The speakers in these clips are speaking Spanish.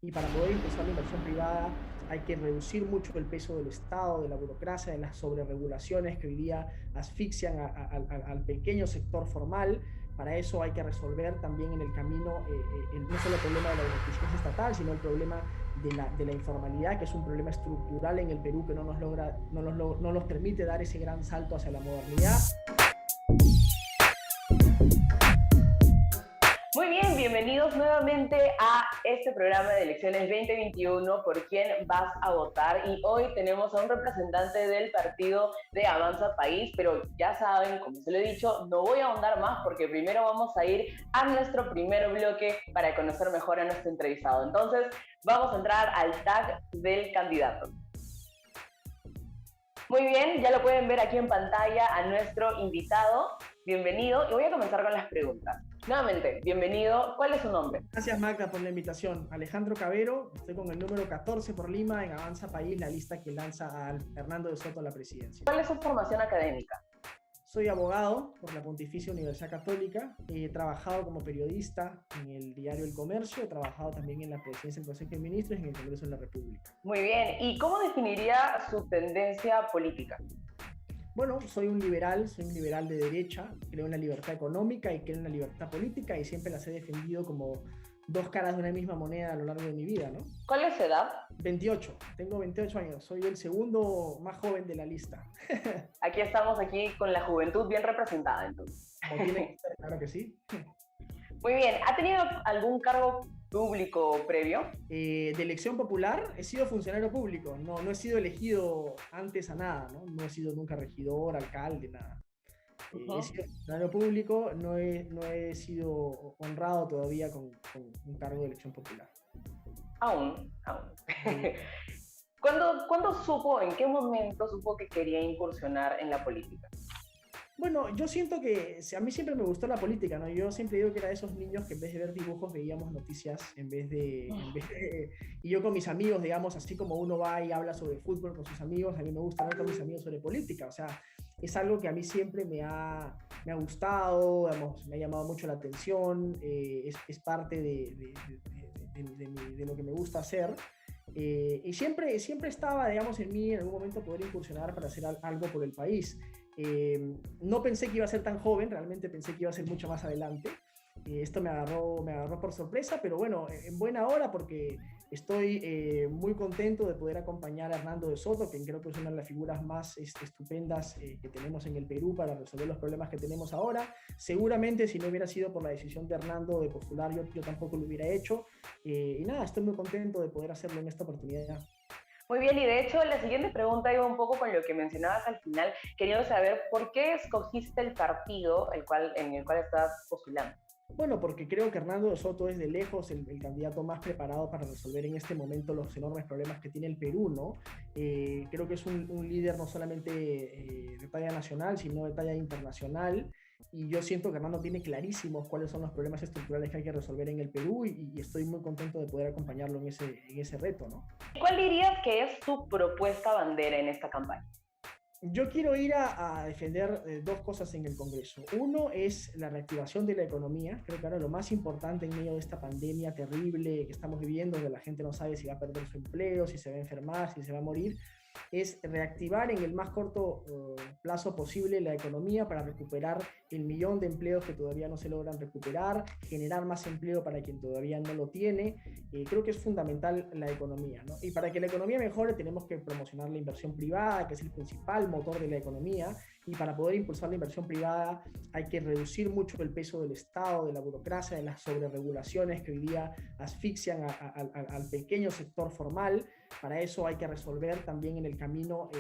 y para poder impulsar la inversión privada hay que reducir mucho el peso del Estado, de la burocracia, de las sobreregulaciones que hoy día asfixian al pequeño sector formal. Para eso hay que resolver también en el camino no solo el problema de la ineficiencia estatal, sino el problema de la informalidad, que es un problema estructural en el Perú que no nos permite dar ese gran salto hacia la modernidad. Muy bien, bienvenidos nuevamente a este programa de elecciones 2021, por quién vas a votar. Y hoy tenemos a un representante del partido de Avanza País, pero ya saben, como se lo he dicho, no voy a ahondar más porque primero vamos a ir a nuestro primer bloque para conocer mejor a nuestro entrevistado. Entonces, vamos a entrar al tag del candidato. Muy bien, ya lo pueden ver aquí en pantalla a nuestro invitado. Bienvenido y voy a comenzar con las preguntas. Nuevamente, bienvenido. ¿Cuál es su nombre? Gracias, Magda, por la invitación. Alejandro Cabero, estoy con el número 14 por Lima en Avanza País, la lista que lanza a Hernando de Soto a la presidencia. ¿Cuál es su formación académica? Soy abogado por la Pontificia Universidad Católica. He trabajado como periodista en el diario El Comercio. He trabajado también en la presidencia del Consejo de Ministros y en el Congreso de la República. Muy bien. ¿Y cómo definiría su tendencia política? Bueno, soy un liberal de derecha. Creo en la libertad económica y creo en la libertad política y siempre las he defendido como dos caras de una misma moneda a lo largo de mi vida, ¿no? ¿Cuál es su edad? 28, tengo 28 años, soy el segundo más joven de la lista. Aquí estamos con la juventud bien representada, entonces. Como tiene que ser, claro que sí. Muy bien, ¿ha tenido algún cargo público previo? De elección popular, he sido funcionario público, no he sido elegido antes a nada, no he sido nunca regidor, alcalde, nada. He sido funcionario público, no he sido honrado todavía con un cargo de elección popular. Aún. ¿Cuándo supo, en qué momento supo que quería incursionar en la política? Bueno, yo siento que a mí siempre me gustó la política, ¿no? Yo siempre digo que era de esos niños que en vez de ver dibujos veíamos noticias, y yo con mis amigos, digamos, así como uno va y habla sobre fútbol con sus amigos, a mí me gusta hablar con mis amigos sobre política, o sea, es algo que a mí siempre me ha gustado, digamos, me ha llamado mucho la atención, es parte de lo que me gusta hacer. Y siempre estaba, digamos, en mí en algún momento poder incursionar para hacer algo por el país. No pensé que iba a ser tan joven, realmente pensé que iba a ser mucho más adelante. Esto me agarró por sorpresa, pero bueno, en buena hora porque estoy muy contento de poder acompañar a Hernando de Soto, que creo que es una de las figuras más estupendas que tenemos en el Perú para resolver los problemas que tenemos ahora. Seguramente si no hubiera sido por la decisión de Hernando de postular, yo tampoco lo hubiera hecho. Y nada, estoy muy contento de poder hacerlo en esta oportunidad. Muy bien, y de hecho la siguiente pregunta iba un poco con lo que mencionabas al final. Quería saber por qué escogiste el partido en el cual estás postulando. Bueno, porque creo que Hernando de Soto es de lejos el candidato más preparado para resolver en este momento los enormes problemas que tiene el Perú, ¿no? Creo que es un líder no solamente de talla nacional, sino de talla internacional. Y yo siento que Hernando tiene clarísimos cuáles son los problemas estructurales que hay que resolver en el Perú y estoy muy contento de poder acompañarlo en ese reto, ¿no? ¿Cuál dirías que es tu propuesta bandera en esta campaña? Yo quiero ir a defender dos cosas en el Congreso. Uno es la reactivación de la economía. Creo que ahora lo más importante en medio de esta pandemia terrible que estamos viviendo, donde la gente no sabe si va a perder su empleo, si se va a enfermar, si se va a morir, es reactivar en el más corto plazo posible la economía para recuperar el millón de empleos que todavía no se logran recuperar, generar más empleo para quien todavía no lo tiene. Creo que es fundamental la economía, ¿no? Y para que la economía mejore tenemos que promocionar la inversión privada, que es el principal motor de la economía, y para poder impulsar la inversión privada hay que reducir mucho el peso del Estado, de la burocracia, de las sobreregulaciones que hoy día asfixian al pequeño sector formal. Para eso hay que resolver también en el camino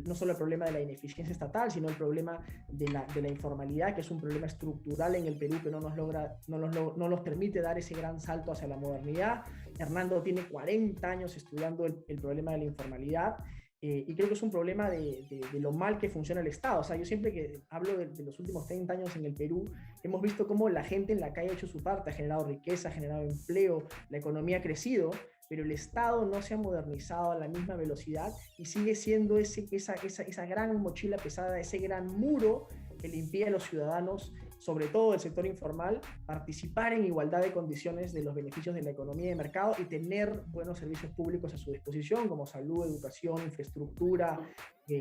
no solo el problema de la ineficiencia estatal, sino el problema de la informalidad, que es un problema estructural en el Perú que no nos permite dar ese gran salto hacia la modernidad. Hernando tiene 40 años estudiando el problema de la informalidad. Y creo que es un problema de lo mal que funciona el Estado. O sea, yo siempre que hablo de los últimos 30 años en el Perú, hemos visto cómo la gente en la calle ha hecho su parte, ha generado riqueza, ha generado empleo, la economía ha crecido, pero el Estado no se ha modernizado a la misma velocidad y sigue siendo esa gran mochila pesada, ese gran muro que le impide a los ciudadanos sobre todo del sector informal, participar en igualdad de condiciones de los beneficios de la economía de mercado y tener buenos servicios públicos a su disposición, como salud, educación, infraestructura,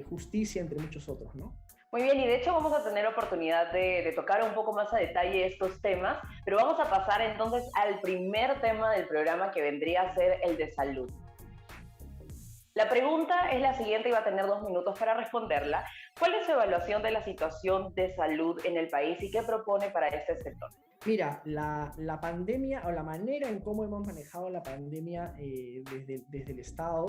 justicia, entre muchos otros, ¿no? Muy bien, y de hecho vamos a tener oportunidad de tocar un poco más a detalle estos temas, pero vamos a pasar entonces al primer tema del programa, que vendría a ser el de salud. La pregunta es la siguiente y va a tener 2 minutos para responderla. ¿Cuál es su evaluación de la situación de salud en el país y qué propone para este sector? Mira, la pandemia, o la manera en cómo hemos manejado la pandemia desde el Estado,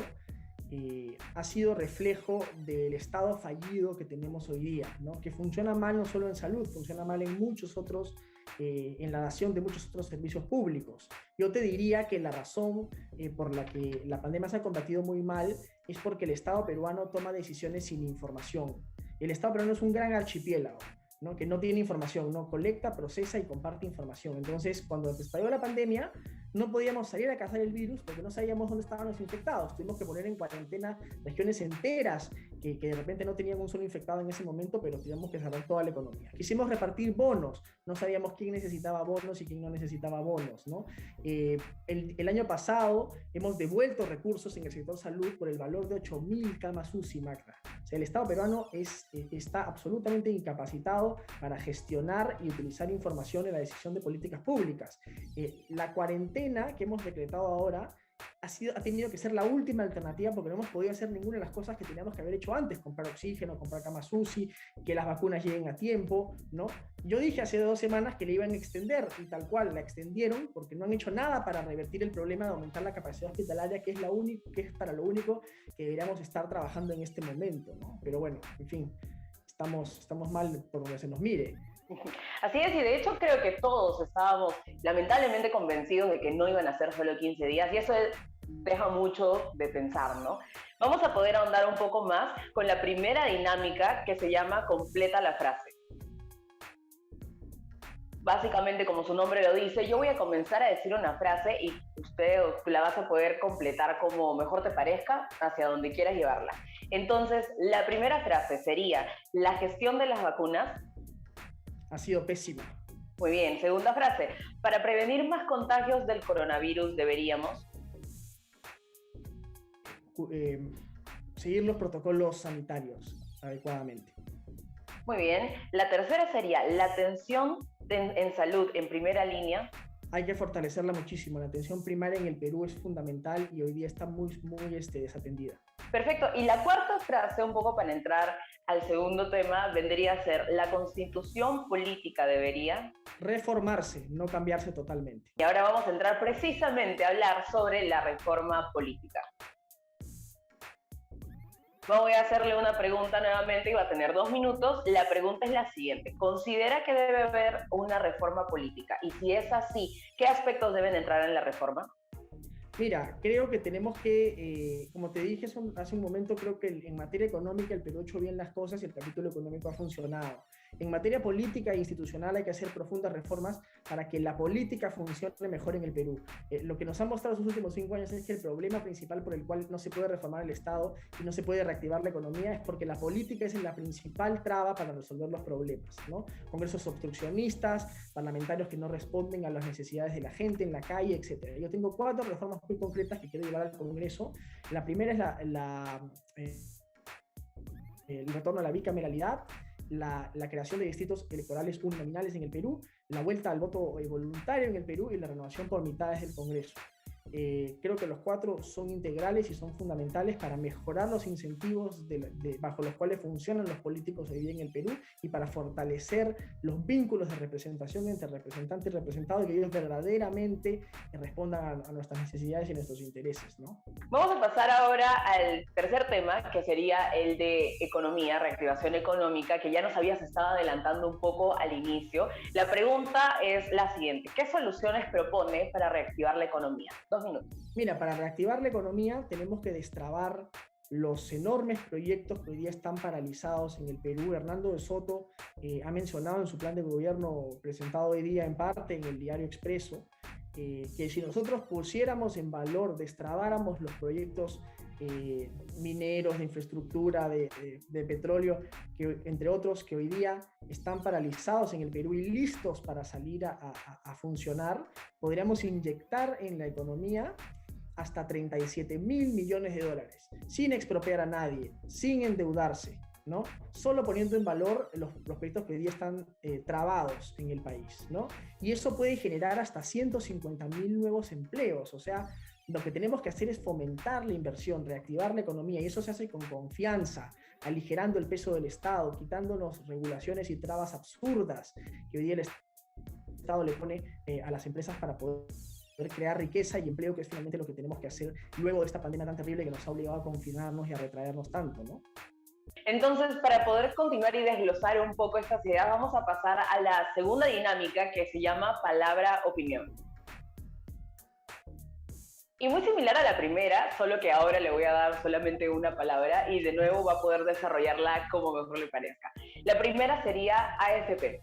ha sido reflejo del Estado fallido que tenemos hoy día, ¿no? Que funciona mal no solo en salud, funciona mal en muchos otros, en la dación de muchos otros servicios públicos. Yo te diría que la razón por la que la pandemia se ha combatido muy mal es porque el Estado peruano toma decisiones sin información. El Estado peruano es un gran archipiélago, ¿no? Que no tiene información, no colecta, procesa y comparte información. Entonces, cuando estalló la pandemia, no podíamos salir a cazar el virus porque no sabíamos dónde estaban los infectados. Tuvimos que poner en cuarentena regiones enteras que de repente no tenían un solo infectado en ese momento, pero teníamos que cerrar toda la economía. Quisimos repartir bonos, no sabíamos quién necesitaba bonos y quién no necesitaba bonos, ¿no? El año pasado hemos devuelto recursos en el sector salud por el valor de 8.000 camas UCI, Magda. O sea, el Estado peruano está absolutamente incapacitado para gestionar y utilizar información en la decisión de políticas públicas. La cuarentena que hemos decretado ahora ha tenido que ser la última alternativa porque no hemos podido hacer ninguna de las cosas que teníamos que haber hecho antes: comprar oxígeno, comprar camas UCI, que las vacunas lleguen a tiempo, ¿no? Yo dije hace 2 semanas que le iban a extender y tal cual la extendieron, porque no han hecho nada para revertir el problema de aumentar la capacidad hospitalaria, que es para lo único que deberíamos estar trabajando en este momento, ¿no? Pero bueno, en fin, estamos mal por donde se nos mire. Así es, y de hecho creo que todos estábamos lamentablemente convencidos de que no iban a ser solo 15 días, y eso deja mucho de pensar, ¿no? Vamos a poder ahondar un poco más con la primera dinámica, que se llama Completa la frase. Básicamente, como su nombre lo dice, yo voy a comenzar a decir una frase y usted la vas a poder completar como mejor te parezca, hacia donde quieras llevarla. Entonces, la primera frase sería: la gestión de las vacunas ha sido pésima. Muy bien. Segunda frase: para prevenir más contagios del coronavirus deberíamos seguir los protocolos sanitarios adecuadamente. Muy bien. La tercera sería: la atención en salud en primera línea. Hay que fortalecerla muchísimo. La atención primaria en el Perú es fundamental y hoy día está muy desatendida. Perfecto. Y la cuarta frase, un poco para entrar al segundo tema, vendría a ser: la constitución política debería reformarse, no cambiarse totalmente. Y ahora vamos a entrar precisamente a hablar sobre la reforma política. Voy a hacerle una pregunta nuevamente y va a tener 2 minutos. La pregunta es la siguiente: ¿considera que debe haber una reforma política? Y si es así, ¿qué aspectos deben entrar en la reforma? Mira, creo que tenemos que, como te dije hace un momento, creo que en materia económica el Perú ha hecho bien las cosas y el capítulo económico ha funcionado. En materia política e institucional hay que hacer profundas reformas para que la política funcione mejor en el Perú. Lo que nos ha mostrado estos últimos 5 años es que el problema principal por el cual no se puede reformar el Estado y no se puede reactivar la economía es porque la política es la principal traba para resolver los problemas, ¿no? Congresos obstruccionistas, parlamentarios que no responden a las necesidades de la gente en la calle, etc. Yo tengo 4 reformas muy concretas que quiero llevar al Congreso. La primera es el retorno a la bicameralidad, la creación de distritos electorales uninominales en el Perú, la vuelta al voto voluntario en el Perú y la renovación por mitades del Congreso. Creo que los 4 son integrales y son fundamentales para mejorar los incentivos bajo los cuales funcionan los políticos hoy día en el Perú y para fortalecer los vínculos de representación entre representante y representado y que ellos verdaderamente respondan a nuestras necesidades y nuestros intereses, ¿no? Vamos a pasar ahora al tercer tema, que sería el de economía, reactivación económica, que ya nos habías estado adelantando un poco al inicio. La pregunta es la siguiente: ¿qué soluciones propone para reactivar la economía? 2 minutos. Mira, para reactivar la economía tenemos que destrabar los enormes proyectos que hoy día están paralizados en el Perú. Hernando de Soto ha mencionado en su plan de gobierno presentado hoy día en parte en el diario Expreso que si nosotros pusiéramos en valor, destrabáramos los proyectos mineros, de infraestructura, de petróleo, que, entre otros, que hoy día están paralizados en el Perú y listos para salir a funcionar, podríamos inyectar en la economía hasta 37.000 millones de dólares, sin expropiar a nadie, sin endeudarse, ¿no? Solo poniendo en valor los proyectos que hoy día están trabados en el país, ¿no? Y eso puede generar hasta 150.000 nuevos empleos. O sea, lo que tenemos que hacer es fomentar la inversión, reactivar la economía, y eso se hace con confianza, aligerando el peso del Estado, quitándonos regulaciones y trabas absurdas que hoy día el Estado le pone a las empresas para poder crear riqueza y empleo, que es finalmente lo que tenemos que hacer luego de esta pandemia tan terrible que nos ha obligado a confinarnos y a retraernos tanto, ¿no? Entonces, para poder continuar y desglosar un poco estas ideas, vamos a pasar a la segunda dinámica que se llama palabra-opinión. Y muy similar a la primera, solo que ahora le voy a dar solamente una palabra y de nuevo va a poder desarrollarla como mejor le parezca. La primera sería AFP.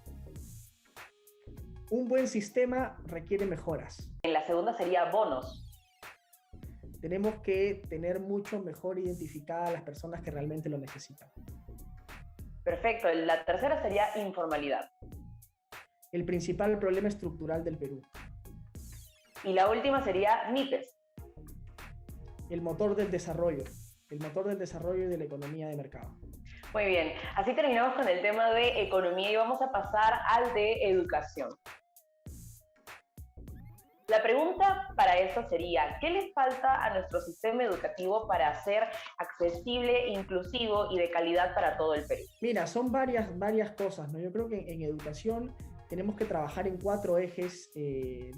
Un buen sistema requiere mejoras. En la segunda sería bonos. Tenemos que tener mucho mejor identificadas a las personas que realmente lo necesitan. Perfecto. La tercera sería informalidad. El principal problema estructural del Perú. Y la última sería MIPES. El motor del desarrollo y de la economía de mercado. Muy bien, así terminamos con el tema de economía y vamos a pasar al de educación. La pregunta para eso sería, ¿qué le falta a nuestro sistema educativo para ser accesible, inclusivo y de calidad para todo el Perú? Mira, son varias cosas, ¿no? Yo creo que en educación tenemos que trabajar en 4 ejes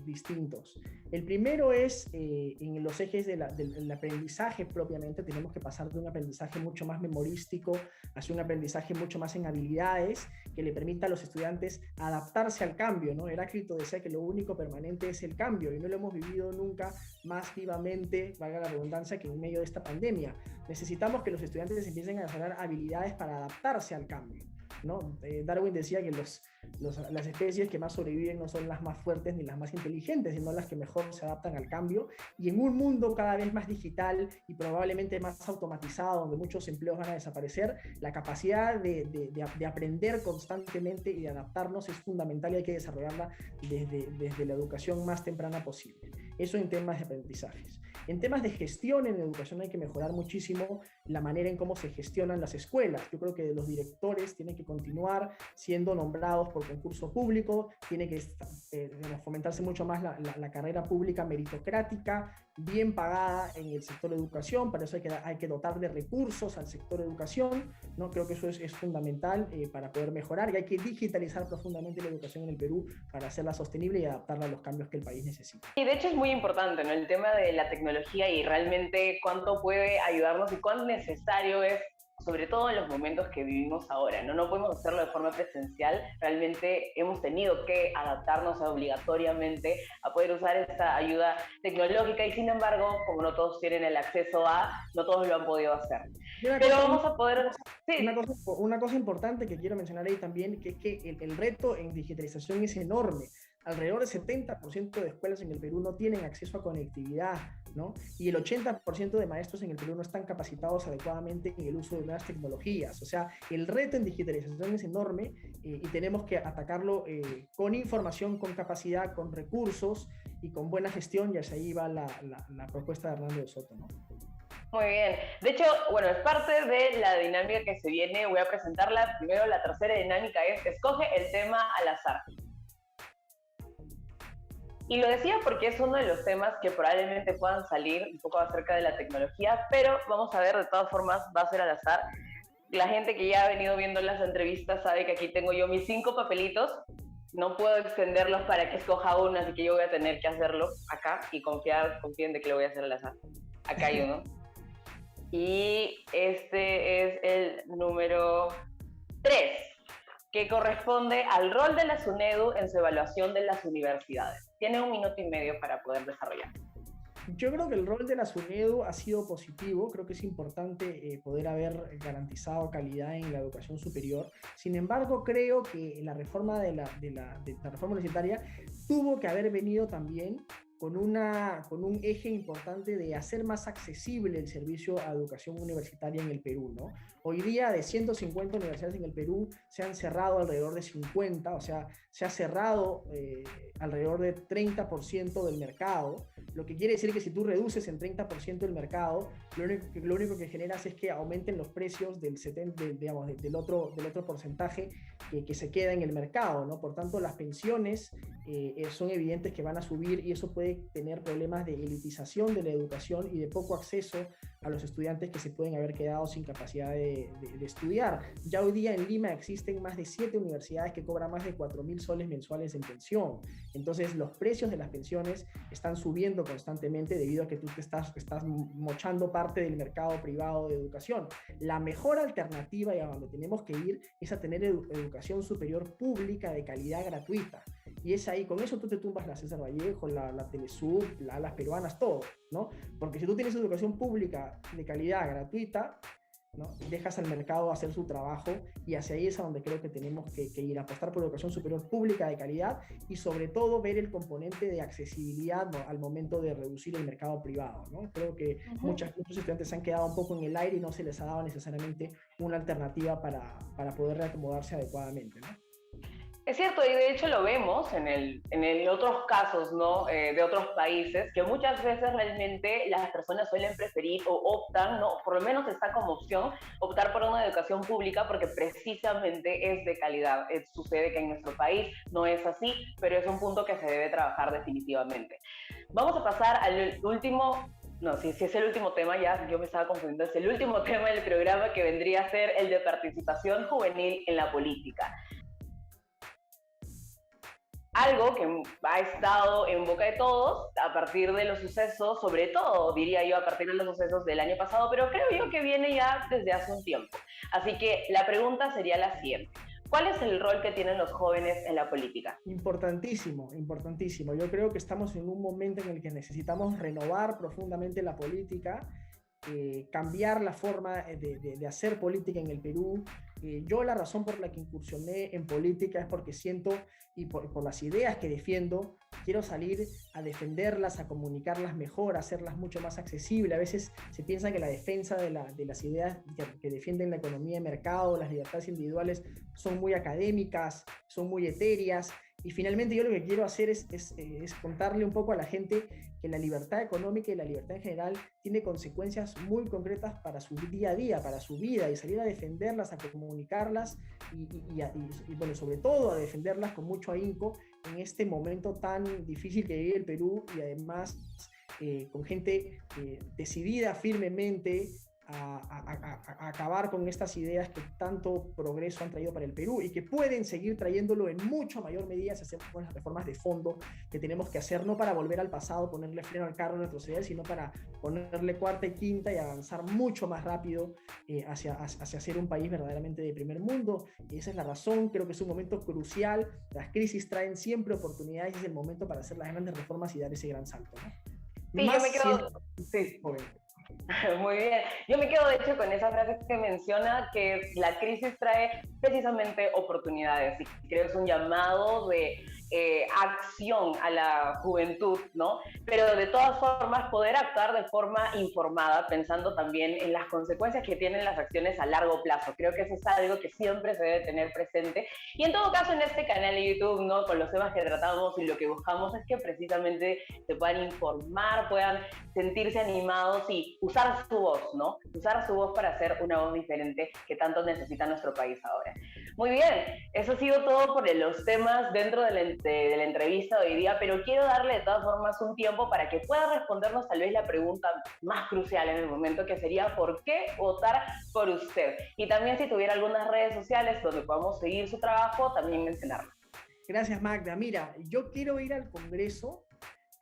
distintos. El primero es en los ejes del aprendizaje propiamente. Tenemos que pasar de un aprendizaje mucho más memorístico hacia un aprendizaje mucho más en habilidades que le permita a los estudiantes adaptarse al cambio, ¿no? Heráclito decía que lo único permanente es el cambio y no lo hemos vivido nunca más vivamente, valga la redundancia, que en medio de esta pandemia. Necesitamos que los estudiantes empiecen a desarrollar habilidades para adaptarse al cambio, ¿no? Darwin decía que las especies que más sobreviven no son las más fuertes ni las más inteligentes, sino las que mejor se adaptan al cambio. Y en un mundo cada vez más digital y probablemente más automatizado, donde muchos empleos van a desaparecer, la capacidad de aprender constantemente y de adaptarnos es fundamental y hay que desarrollarla desde la educación más temprana posible. Eso en temas de aprendizajes. En temas de gestión en educación hay que mejorar muchísimo la manera en cómo se gestionan las escuelas. Yo creo que los directores tienen que continuar siendo nombrados por concurso público, tiene que fomentarse mucho más la carrera pública meritocrática, bien pagada en el sector de educación. Para eso hay que dotar de recursos al sector de educación, ¿no? Creo que eso es fundamental para poder mejorar, y hay que digitalizar profundamente la educación en el Perú para hacerla sostenible y adaptarla a los cambios que el país necesita. Y de hecho es muy importante, ¿no? El tema de la tecnología y realmente cuánto puede ayudarnos y cuán necesario es, sobre todo en los momentos que vivimos ahora, ¿no? No podemos hacerlo de forma presencial, realmente hemos tenido que adaptarnos obligatoriamente a poder usar esta ayuda tecnológica y sin embargo, como no todos tienen el acceso no todos lo han podido hacer. Pero vamos a poder... Sí. Una cosa importante que quiero mencionar ahí también, que es que el reto en digitalización es enorme. Alrededor del 70% de escuelas en el Perú no tienen acceso a conectividad, ¿no? Y el 80% de maestros en el Perú no están capacitados adecuadamente en el uso de nuevas tecnologías. O sea, el reto en digitalización es enorme y tenemos que atacarlo con información, con capacidad, con recursos y con buena gestión, y hacia ahí va la propuesta de Hernando de Soto, ¿no? Muy bien. De hecho, bueno, es parte de la dinámica que se viene. Voy a presentarla. Primero, la tercera dinámica es escoge el tema al azar. Y lo decía porque es uno de los temas que probablemente puedan salir un poco acerca de la tecnología, pero vamos a ver, de todas formas, va a ser al azar. La gente que ya ha venido viendo las entrevistas sabe que aquí tengo yo mis 5 papelitos. No puedo extenderlos para que escoja uno, así que yo voy a tener que hacerlo acá y confíen de que lo voy a hacer al azar. Acá hay uno. Y este es el número 3, que corresponde al rol de la SUNEDU en su evaluación de las universidades. Tiene 1 minuto y medio para poder desarrollar. Yo creo que el rol de la SUNEDU ha sido positivo. Creo que es importante poder haber garantizado calidad en la educación superior. Sin embargo, creo que la reforma de la reforma universitaria tuvo que haber venido también con un eje importante de hacer más accesible el servicio a educación universitaria en el Perú, ¿no? Hoy día de 150 universidades en el Perú se han cerrado alrededor de 50, o sea, se ha cerrado alrededor de 30% del mercado, lo que quiere decir que si tú reduces en 30% el mercado, lo único que generas es que aumenten los precios del, 70, digamos, del otro porcentaje que se queda en el mercado, ¿no? Por tanto, las pensiones son evidentes que van a subir y eso puede tener problemas de elitización de la educación y de poco acceso a los estudiantes que se pueden haber quedado sin capacidad de estudiar. Ya hoy día en Lima existen más de 7 universidades que cobran más de 4.000 soles mensuales en pensión. Entonces los precios de las pensiones están subiendo constantemente debido a que tú te estás mochando parte del mercado privado de educación. La mejor alternativa y a donde tenemos que ir es a tener educación superior pública de calidad gratuita. Y es ahí, con eso tú te tumbas la César Vallejo, la Telesub, las peruanas, todo, ¿no? Porque si tú tienes educación pública de calidad gratuita, ¿no? Dejas al mercado hacer su trabajo y hacia ahí es a donde creo que tenemos que ir, a apostar por educación superior pública de calidad y sobre todo ver el componente de accesibilidad, ¿no? Al momento de reducir el mercado privado, ¿no? Creo que muchos estudiantes se han quedado un poco en el aire y no se les ha dado necesariamente una alternativa para poder reacomodarse adecuadamente, ¿no? Es cierto, y de hecho lo vemos en otros casos, ¿no? De otros países, que muchas veces realmente las personas suelen preferir o optan, ¿no? Por lo menos está como opción, optar por una educación pública porque precisamente es de calidad. Sucede que en nuestro país no es así, pero es un punto que se debe trabajar definitivamente. Vamos a pasar al último. No, si es el último tema, ya yo me estaba confundiendo, es el último tema del programa que vendría a ser el de participación juvenil en la política. Algo que ha estado en boca de todos a partir de los sucesos, sobre todo, diría yo, a partir de los sucesos del año pasado, pero creo yo que viene ya desde hace un tiempo. Así que la pregunta sería la siguiente. ¿Cuál es el rol que tienen los jóvenes en la política? Importantísimo, importantísimo. Yo creo que estamos en un momento en el que necesitamos renovar profundamente la política, cambiar la forma de hacer política en el Perú. Yo la razón por la que incursioné en política es porque siento, y por las ideas que defiendo, quiero salir a defenderlas, a comunicarlas mejor, a hacerlas mucho más accesibles. A veces se piensa que la defensa de las ideas que defienden la economía de mercado, las libertades individuales, son muy académicas, son muy etéreas, y finalmente yo lo que quiero hacer es contarle un poco a la gente que la libertad económica y la libertad en general tiene consecuencias muy concretas para su día a día, para su vida, y salir a defenderlas, a comunicarlas y bueno, sobre todo a defenderlas con mucho ahínco en este momento tan difícil que vive el Perú y además con gente decidida firmemente a acabar con estas ideas que tanto progreso han traído para el Perú y que pueden seguir trayéndolo en mucho mayor medida si hacemos las reformas de fondo que tenemos que hacer, no para volver al pasado, ponerle freno al carro, retroceder, sino para ponerle cuarta y quinta y avanzar mucho más rápido hacia ser un país verdaderamente de primer mundo. Y esa es la razón, creo que es un momento crucial. Las crisis traen siempre oportunidades y es el momento para hacer las grandes reformas y dar ese gran salto, ¿no? Sí, más yo me quedo... Sí. Joven. Muy bien. Yo me quedo de hecho con esa frase que menciona que la crisis trae precisamente oportunidades y creo que es un llamado de acción a la juventud, ¿no? Pero de todas formas poder actuar de forma informada, pensando también en las consecuencias que tienen las acciones a largo plazo. Creo que eso es algo que siempre se debe tener presente. Y en todo caso en este canal de YouTube, ¿no? Con los temas que tratamos y lo que buscamos es que precisamente se puedan informar, puedan sentirse animados y usar su voz, ¿no? Usar su voz para hacer una voz diferente que tanto necesita nuestro país ahora. Muy bien, eso ha sido todo por los temas dentro de la entrevista de hoy día, pero quiero darle de todas formas un tiempo para que pueda respondernos tal vez la pregunta más crucial en el momento, que sería ¿por qué votar por usted? Y también si tuviera algunas redes sociales donde podamos seguir su trabajo, también mencionarlo. Gracias, Magda. Mira, yo quiero ir al Congreso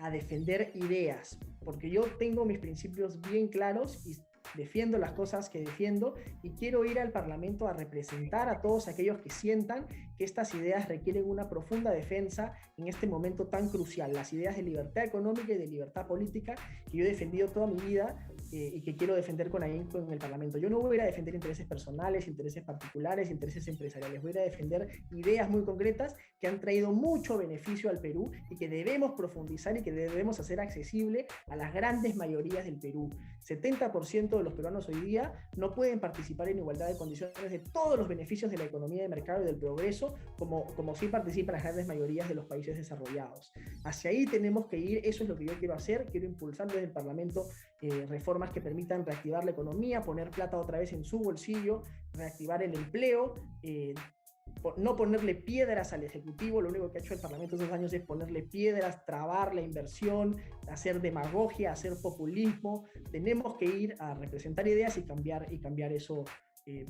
a defender ideas, porque yo tengo mis principios bien claros y defiendo las cosas que defiendo y quiero ir al Parlamento a representar a todos aquellos que sientan que estas ideas requieren una profunda defensa en este momento tan crucial, las ideas de libertad económica y de libertad política que yo he defendido toda mi vida y que quiero defender con ahínco en el Parlamento. Yo no voy a ir a defender intereses personales, intereses particulares, intereses empresariales. Voy a ir a defender ideas muy concretas que han traído mucho beneficio al Perú y que debemos profundizar y que debemos hacer accesible a las grandes mayorías del Perú. 70% de los peruanos hoy día no pueden participar en igualdad de condiciones de todos los beneficios de la economía de mercado y del progreso, como sí participan las grandes mayorías de los países desarrollados. Hacia ahí tenemos que ir, eso es lo que yo quiero hacer, quiero impulsar desde el Parlamento reformas que permitan reactivar la economía, poner plata otra vez en su bolsillo, reactivar el empleo, no ponerle piedras al Ejecutivo. Lo único que ha hecho el Parlamento estos años es ponerle piedras, trabar la inversión, hacer demagogia, hacer populismo. Tenemos que ir a representar ideas y cambiar eso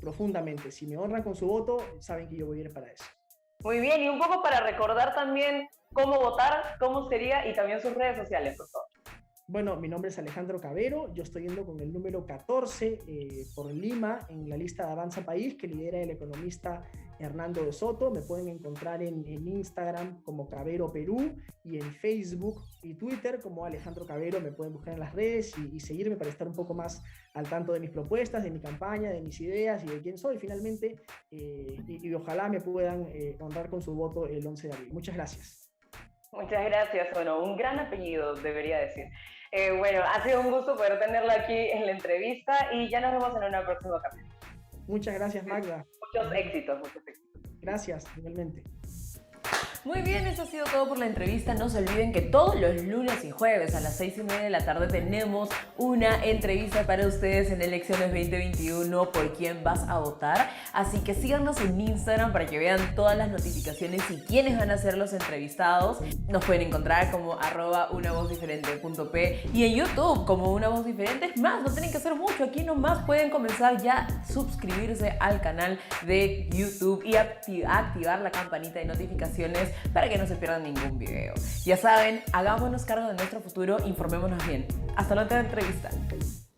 profundamente. Si me honran con su voto, saben que yo voy a ir para eso. Muy bien, y un poco para recordar también cómo votar, cómo sería, y también sus redes sociales, por favor. Bueno, mi nombre es Alejandro Cabero, yo estoy yendo con el número 14 por Lima en la lista de Avanza País que lidera el economista Hernando de Soto. Me pueden encontrar en Instagram como Cabero Perú y en Facebook y Twitter como Alejandro Cabero. Me pueden buscar en las redes y seguirme para estar un poco más al tanto de mis propuestas, de mi campaña, de mis ideas y de quién soy finalmente, y ojalá me puedan honrar con su voto el 11 de abril. Muchas gracias. Muchas gracias. Bueno, un gran apellido, debería decir. Bueno, ha sido un gusto poder tenerlo aquí en la entrevista y ya nos vemos en una próxima ocasión. Muchas gracias, Magda. Muchos éxitos, muchos éxitos. Gracias, igualmente. Muy bien, eso ha sido todo por la entrevista. No se olviden que todos los lunes y jueves a las 6:30 de la tarde tenemos una entrevista para ustedes en Elecciones 2021 por quién vas a votar. Así que síganos en Instagram para que vean todas las notificaciones y quiénes van a ser los entrevistados. Nos pueden encontrar como @unavozdiferente.p y en YouTube como Una Voz Diferente. Es más, no tienen que hacer mucho. Aquí nomás pueden comenzar ya a suscribirse al canal de YouTube y activar la campanita de notificaciones para que no se pierdan ningún video. Ya saben, hagámonos cargo de nuestro futuro, informémonos bien. Hasta la otra entrevista.